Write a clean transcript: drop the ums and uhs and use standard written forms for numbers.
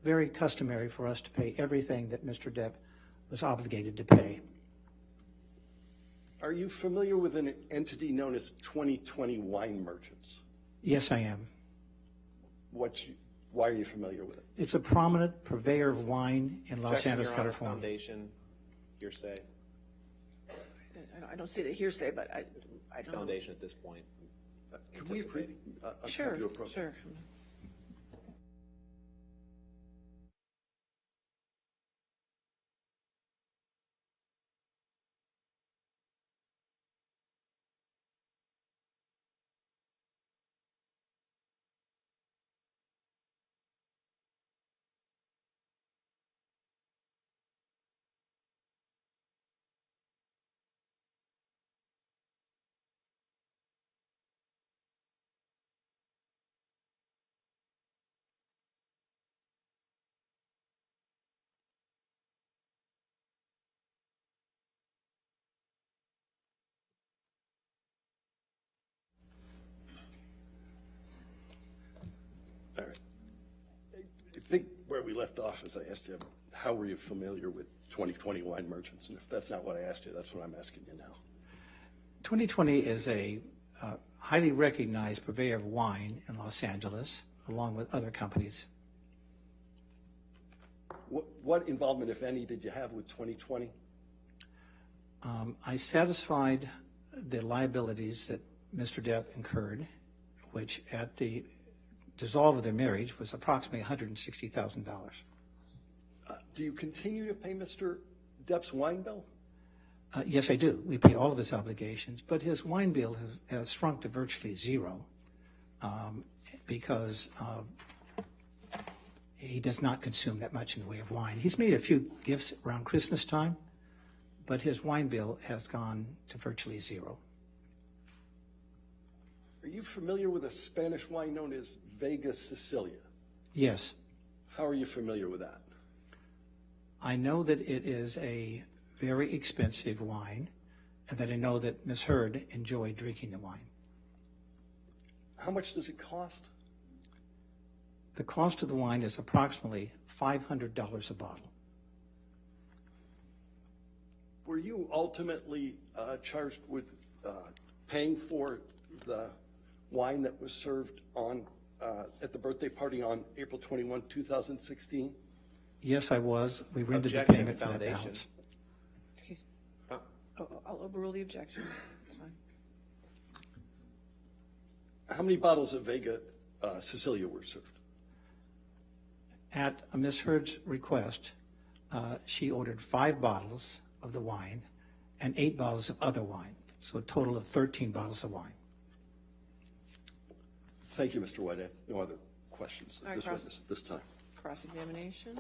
very customary for us to pay everything that Mr. Depp was obligated to pay. Are you familiar with an entity known as 2020 Wine Merchants? Yes, I am. Why are you familiar with it? It's a prominent purveyor of wine in Los Objection, Angeles, Your Honor. California. Foundation, hearsay. I don't see the hearsay, but I don't know. Foundation at this point. Can we agree? Sure, do a pro- sure. All right. I think where we left off is I asked you, how were you familiar with 2020 Wine Merchants? And if that's not what I asked you, that's what I'm asking you now. 2020 is a highly recognized purveyor of wine in Los Angeles, along with other companies. What involvement, if any, did you have with 2020? I satisfied the liabilities that Mr. Depp incurred, which at the dissolve of their marriage was approximately $160,000. Do you continue to pay Mr. Depp's wine bill? Yes, I do. We pay all of his obligations, but his wine bill has shrunk to virtually zero because he does not consume that much in the way of wine. He's made a few gifts around Christmas time, but his wine bill has gone to virtually zero. Are you familiar with a Spanish wine known as Vega Sicilia? Yes. How are you familiar with that? I know that it is a very expensive wine, and that I know that Ms. Heard enjoyed drinking the wine. How much does it cost? The cost of the wine is approximately $500 a bottle. Were you ultimately charged with paying for the wine that was served on at the birthday party on April 21, 2016? Yes, I was. We rendered the Objection, payment for that Foundation. balance. I'll overrule the objection. It's fine. How many bottles of Vega Sicilia were served? At Ms. Heard's request, she ordered 5 bottles of the wine and 8 bottles of other wine, so a total of 13 bottles of wine. Thank you, Mr. White. I have no other questions All right, of this cross. witness at this time. Cross-examination.